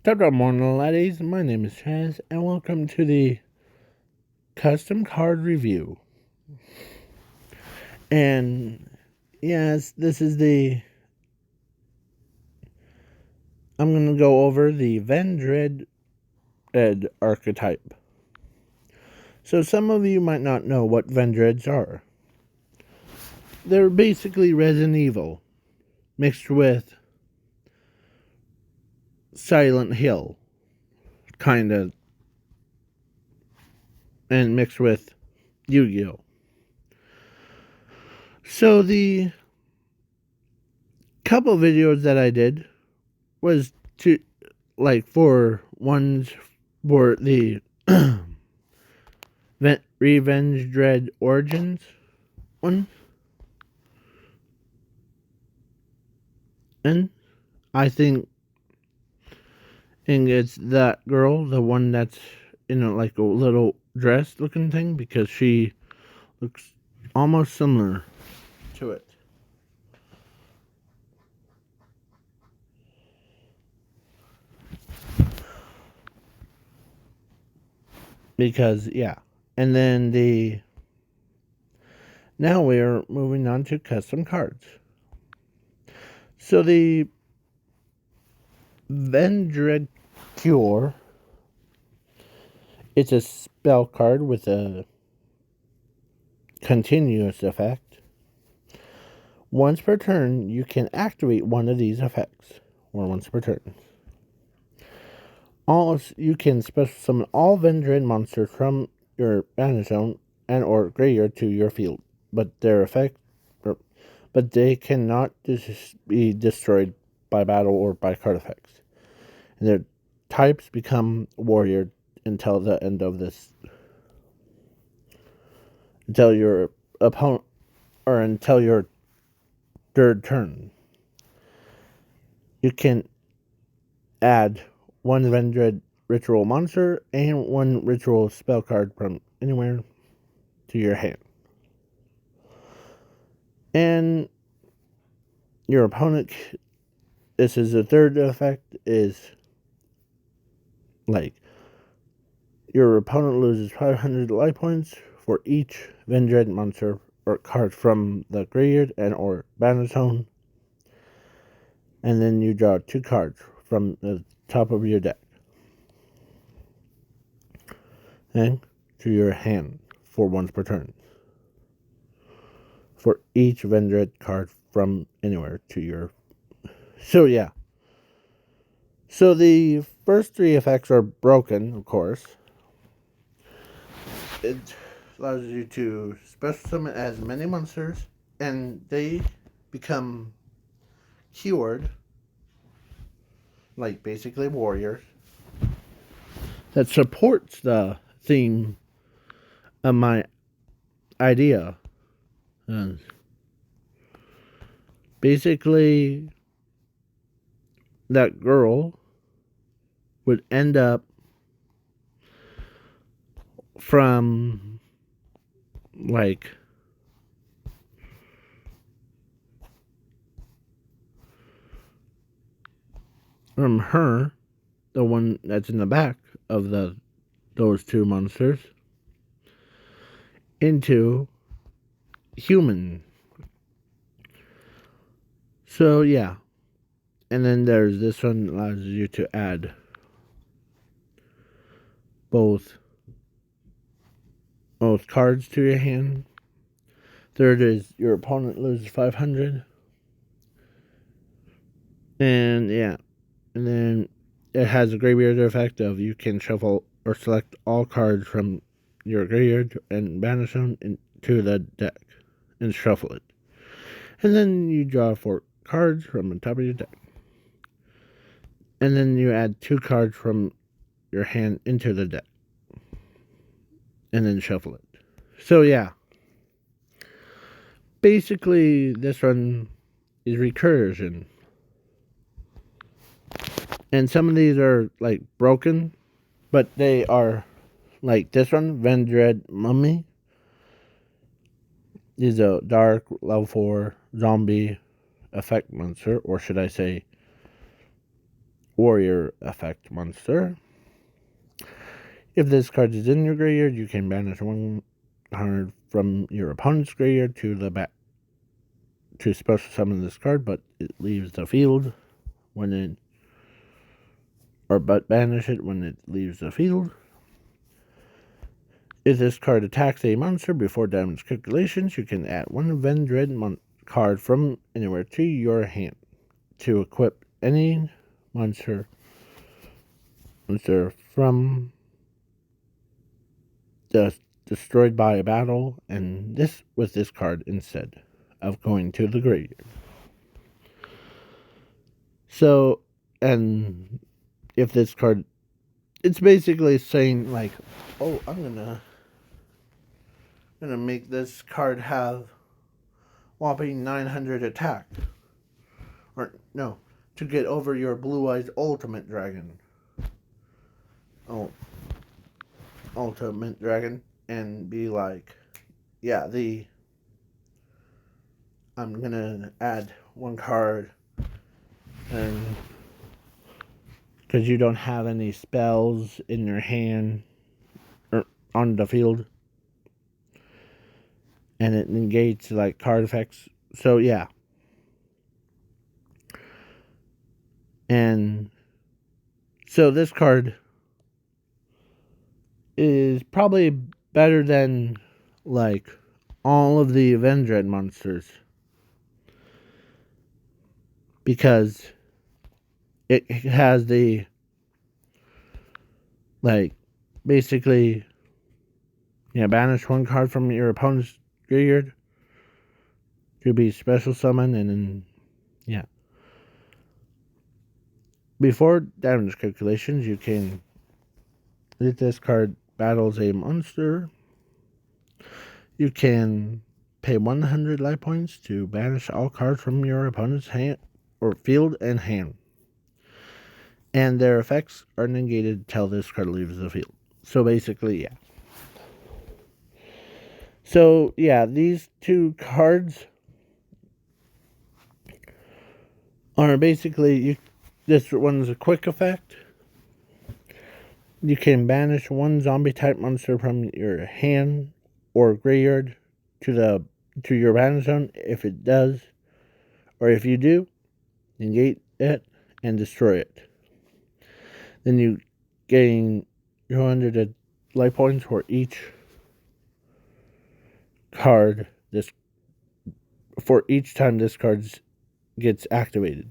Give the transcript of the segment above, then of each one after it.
Top morning, laddies. My name is Chaz, and welcome to the custom card review. And yes, this is I'm going to go over the vendread archetype. So some of you might not know what vendreads are. They're basically Resident Evil mixed with Silent Hill, kind of, and mixed with Yu-Gi-Oh. So the couple videos that I did was to for ones for the Revenge Dread Origins one, and I think it's that girl, the one that's in a little dress looking thing, because she looks almost similar to it. Because yeah, and then now we are moving on to custom cards. So the Vendread Cure, it's a spell card with a continuous effect. Once per turn, you can activate one of these effects, or once per turn. You can special summon all Vendread monsters from your mana zone and or graveyard to your field, but they cannot be destroyed by battle or by card effects. And their types become warrior until the end of this, until your opponent, or until your third turn. You can add one Vendread ritual monster and one ritual spell card from anywhere to your hand. And your opponent, this is the third effect, is your opponent loses 500 life points for each Vendread monster or card from the graveyard and or mana zone. And then you draw 2 cards from the top of your deck and to your hand for once per turn. For each Vendread card from anywhere to your... So yeah. So the first 3 effects are broken, of course. It allows you to special summon as many monsters, and they become cured, like basically warriors. That supports the theme of my idea. Basically, that girl would end up from from her, the one that's in the back of those 2 monsters, into human. So yeah. And then there's this one that allows you to add both cards to your hand. Third is your opponent loses 500. And yeah. And then it has a graveyard effect of you can shuffle or select all cards from your graveyard and mana zone into the deck and shuffle it. And then you draw 4 cards from the top of your deck. And then you add 2 cards from your hand into the deck. And then shuffle it. So yeah. Basically, this one is recursion. And some of these are broken, but they are like this one, Vendread Mummy, is a dark level 4 zombie effect monster, or should I say warrior effect monster. If this card is in your graveyard, you can banish one card from your opponent's graveyard to the back to special summon this card, but it leaves the field when it but banish it when it leaves the field. If this card attacks a monster before damage calculations, you can add one vendread card from anywhere to your hand to equip any monster from destroyed by a battle, and this with this card instead of going to the graveyard. So, and if this card, it's basically saying like, oh, I'm gonna make this card have whopping 900 attack, or no, to get over your Blue Eyes Ultimate Dragon. Oh, Ultimate Dragon, and be like, yeah, I'm gonna add one card, and because you don't have any spells in your hand or on the field, and it negates like card effects. So yeah, and so this card is probably better than like all of the vendread monsters because it has the like basically banish one card from your opponent's graveyard to be special summon, and then before damage calculations you can, if this card battles a monster, you can pay 100 life points to banish all cards from your opponent's hand or field and hand, and their effects are negated till this card leaves the field. So basically, yeah. So yeah, these two cards are basically this one's a quick effect. You can banish one zombie type monster from your hand or graveyard to your banish zone. If it does, or if you do, negate it and destroy it. Then you gain 200 life points for each card for each time this card gets activated.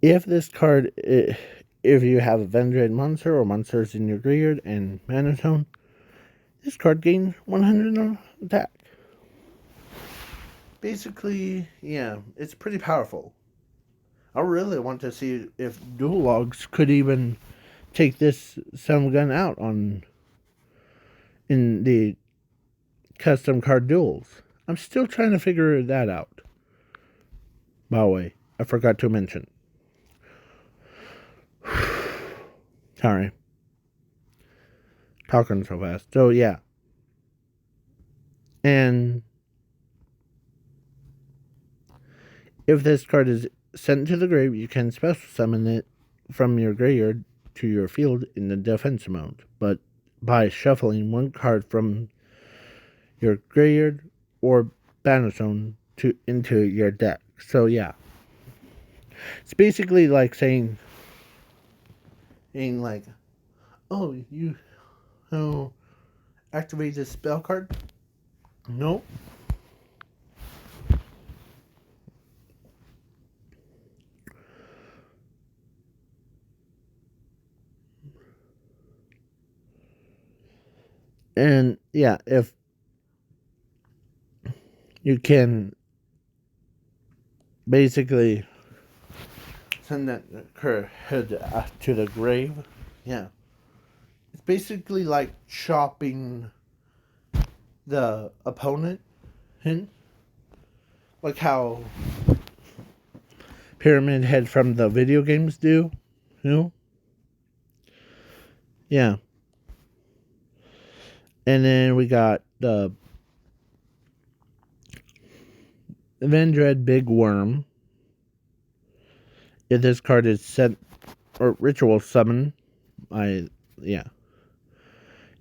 If this card, if you have a vendread monster or monsters in your graveyard and mana zone, this card gains 100 attack. Basically, yeah, it's pretty powerful. I really want to see if Dual Logs could even take this Sun Gun out in the custom card duels. I'm still trying to figure that out. By the way, I forgot to mention. Sorry. Talking so fast. So yeah. And if this card is sent to the grave, you can special summon it from your graveyard to your field in the defense mode, but by shuffling one card from your graveyard or battle zone into your deck. So yeah, it's basically like saying like, oh, you activate this spell card. Nope. And yeah, if you can basically send that head to the grave, yeah, it's basically like chopping the opponent in, like how Pyramid Head from the video games do, yeah. And then we got the vendread Big Worm. if this card is sent or ritual summon,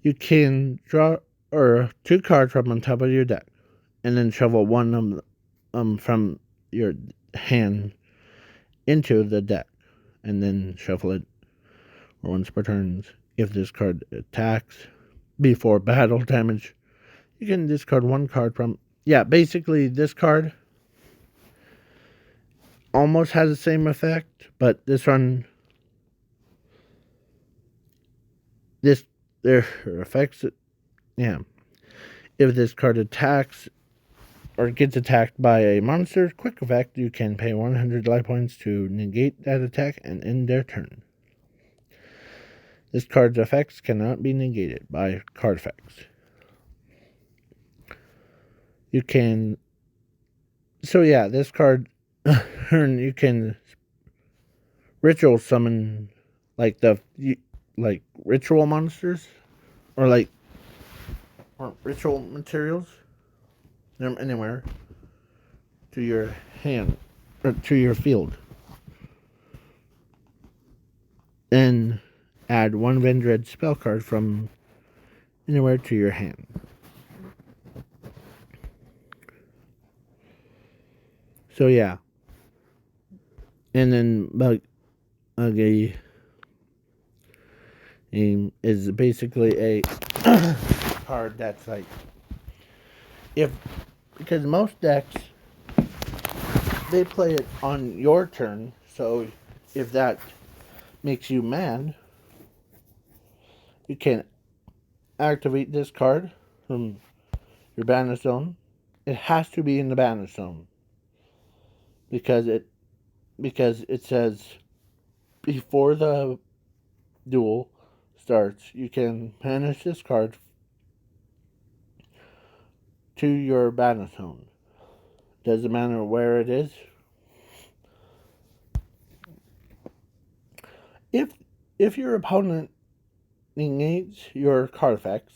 you can draw or 2 cards from on top of your deck, and then shuffle one of from your hand into the deck, and then shuffle it once per turn. If this card attacks before battle damage, you can discard 1 card from. Yeah, basically this card almost has the same effect, but this one, their effects. Yeah, if this card attacks or gets attacked by a monster, quick effect, you can pay 100 life points to negate that attack and end their turn. This card's effects cannot be negated by card effects. You can. So yeah, this card, you can ritual summon like ritual monsters or or ritual materials anywhere to your hand or to your field, and add 1 vendread spell card from anywhere to your hand. So yeah, and then Buggy is basically a card that's like, because most decks they play it on your turn, so if that makes you mad, you can activate this card from your banish zone. It has to be in the banish zone because it says before the duel starts, you can banish this card to your banish zone. Doesn't matter where it is. If your opponent negates your card effects,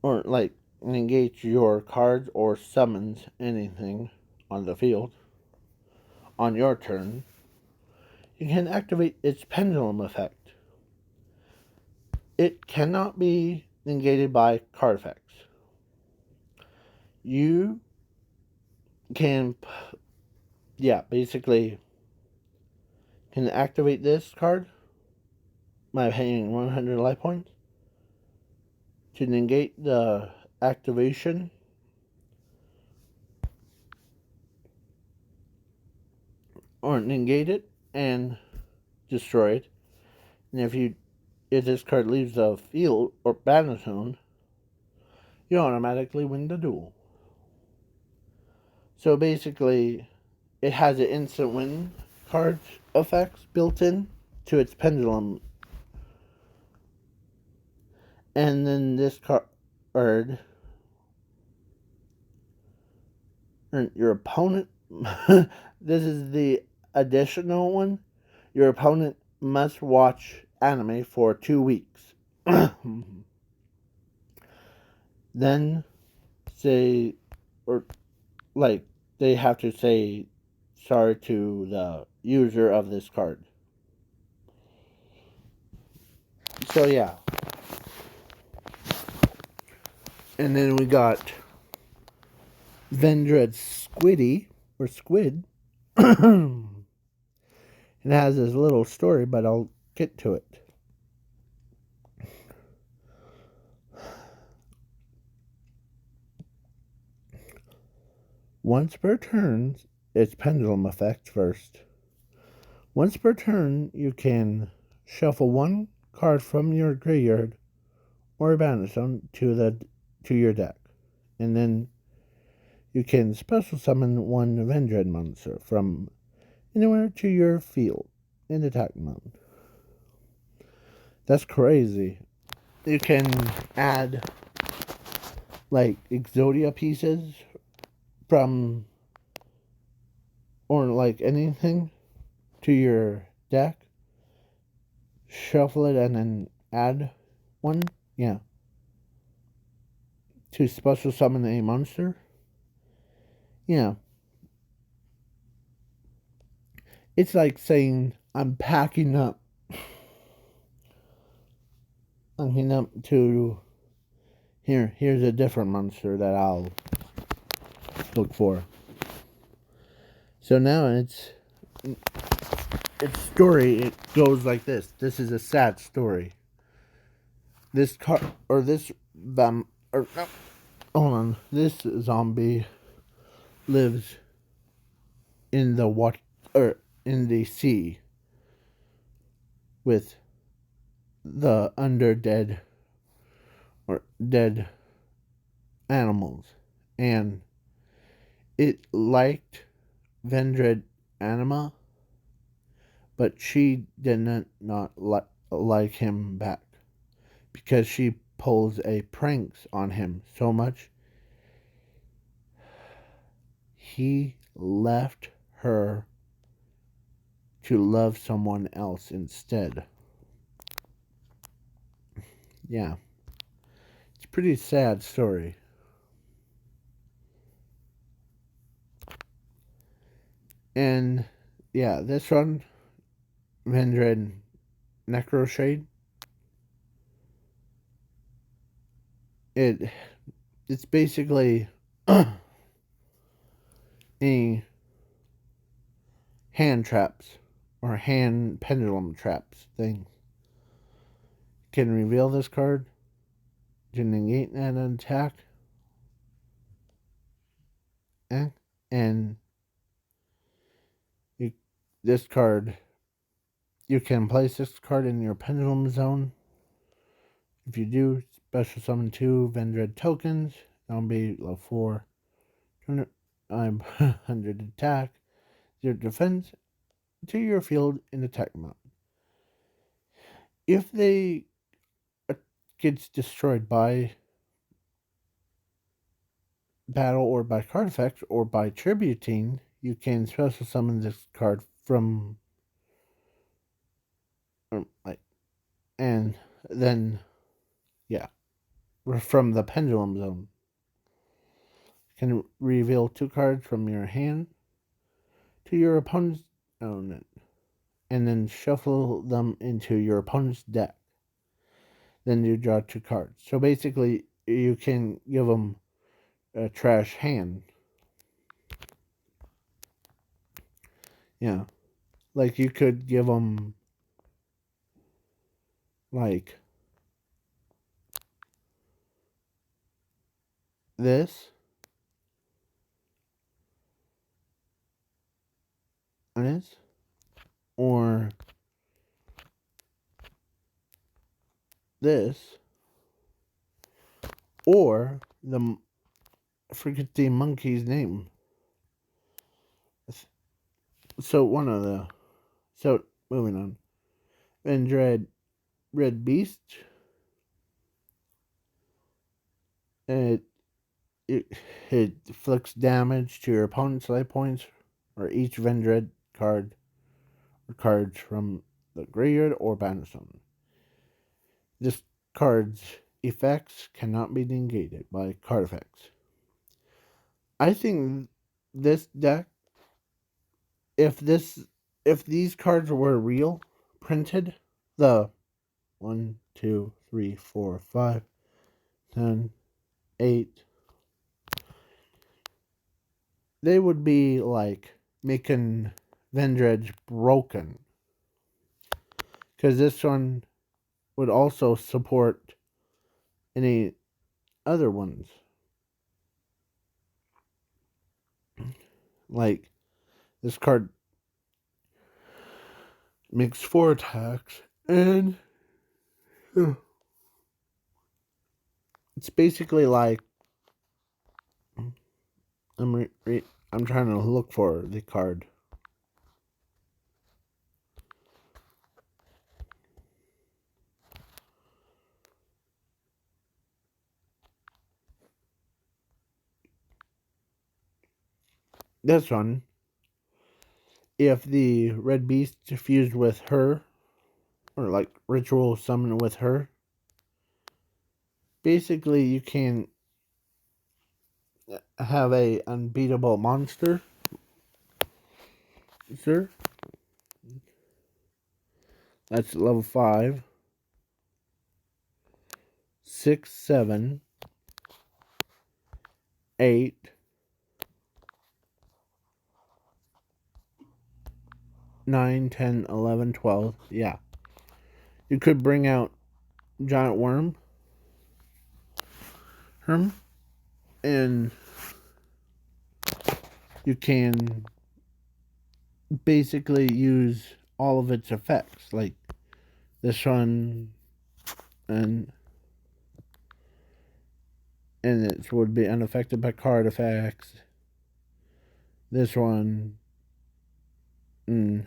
or negates your cards or summons anything on the field on your turn, you can activate its pendulum effect. It cannot be negated by card effects. You can, basically can activate this card by paying 100 life points to negate the activation or negate it and destroy it. And if this card leaves the field or battle zone, you automatically win the duel. So basically, it has an instant win card effects built in to its pendulum. And then this card, your opponent, this is the additional one. Your opponent must watch anime for 2 weeks. Then say, or they have to say sorry to the user of this card. So yeah. And then we got vendread squid. It has this little story, but I'll get to it. Once per turn, it's pendulum effect first. Once per turn, you can shuffle 1 card from your graveyard or banish them to your deck, and then you can special summon 1 vendread monster from anywhere to your field in attack mode. That's crazy. You can add Exodia pieces from or anything to your deck, shuffle it, and then add 1, to special summon a monster. It's like saying I'm packing up. Packing up to here's a different monster that I'll look for. So now its story, it goes like this. This is a sad story. This car or this or no, hold on. This zombie lives in the water or in the sea with the underdead or dead animals, and it liked vendread anima, but she did not like him back because she pulls a pranks on him so much he left her to love someone else instead. Yeah, it's a pretty sad story. And yeah, this one, vendread necroshade, it it's basically a hand traps or hand pendulum traps thing. Can reveal this card to negate an attack, and you, this card, you can place this card in your pendulum zone. If you do, special summon 2 vendread tokens. That'll be level 4. 100 attack, 0 defense to your field in attack mode. If they gets destroyed by battle or by card effects or by tributing, you can special summon this card from and then yeah, from the pendulum zone. You can reveal 2 cards from your hand to your opponent's opponent, and then shuffle them into your opponent's deck. Then you draw 2 cards. So basically, you can give them a trash hand. Yeah, like you could give them like this, this, or this, or I forget the monkey's name. So one of the moving on. Vendread Red Beast. It it inflicts damage to your opponent's life points or each vendread card or cards from the graveyard or battlefield. This card's effects cannot be negated by card effects. I think this deck, if these cards were real, printed, the 1, 2, 3, 4, 5, 10, 8, they would be like making vendread broken. Because this one would also support any other ones. Like this card makes 4 attacks, and it's basically like I'm trying to look for the card. This one, if the red beast fused with her, or like ritual summon with her, basically you can have a unbeatable monster, sir. That's level 5, 6, 7, 8, 9, 10, 11, 12. Yeah. You could bring out giant worm, and you can basically use all of its effects, like this one, and it would be unaffected by card effects. This one, and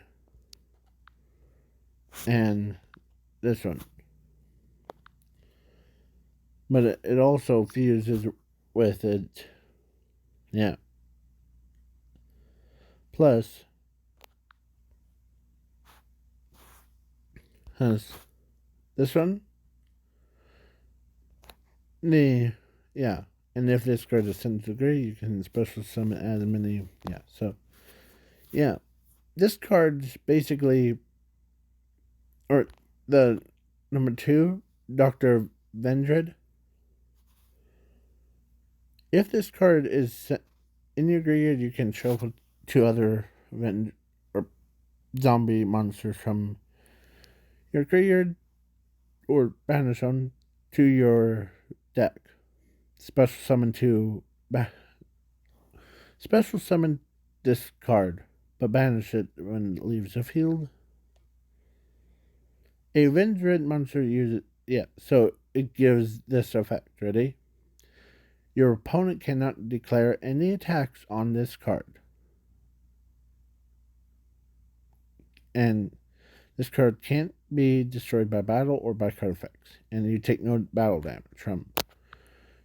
this one. But it also fuses with it. Yeah. Plus, has this one. Yeah. And if this card is 10th degree, you can special summon as many. Yeah. So, yeah. This card's basically, or the number 2, Dr. Vendread. If this card is in your graveyard, you can shuffle 2 other or zombie monsters from your graveyard or banish them to your deck. Special summon special summon this card, but banish it when it leaves the field. A vendread monster uses so it gives this effect. Ready? Your opponent cannot declare any attacks on this card. And this card can't be destroyed by battle or by card effects. And you take no battle damage from.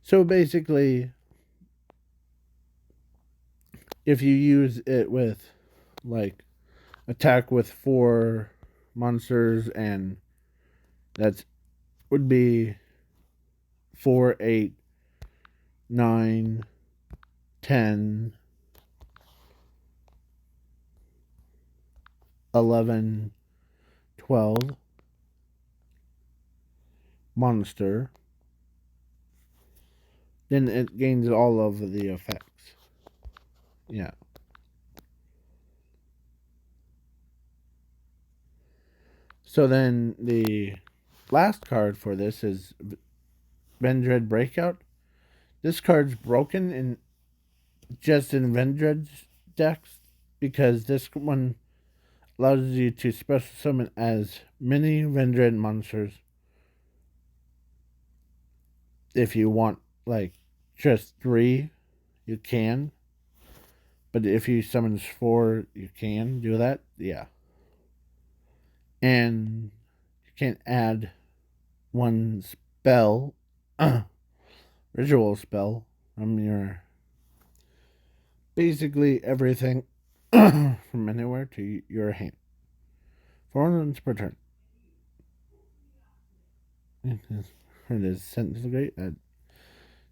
So basically, if you use it with, like, attack with 4 monsters, and that would be 4, 8, 9, 10, 11, 12 monster, then it gains all of the effects. Yeah. So then the last card for this is Vendread Breakout. This card's broken in Vendread's decks because this one allows you to special summon as many Vendread monsters if you want, like, just 3, you can. But if you summons 4, you can do that. Yeah. And you can add 1 spell, ritual spell, from your basically everything from anywhere to your hand. 4 runs per turn. It is sent to the great.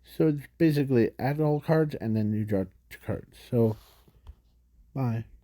So it's basically add all cards and then you draw 2 cards. So, bye.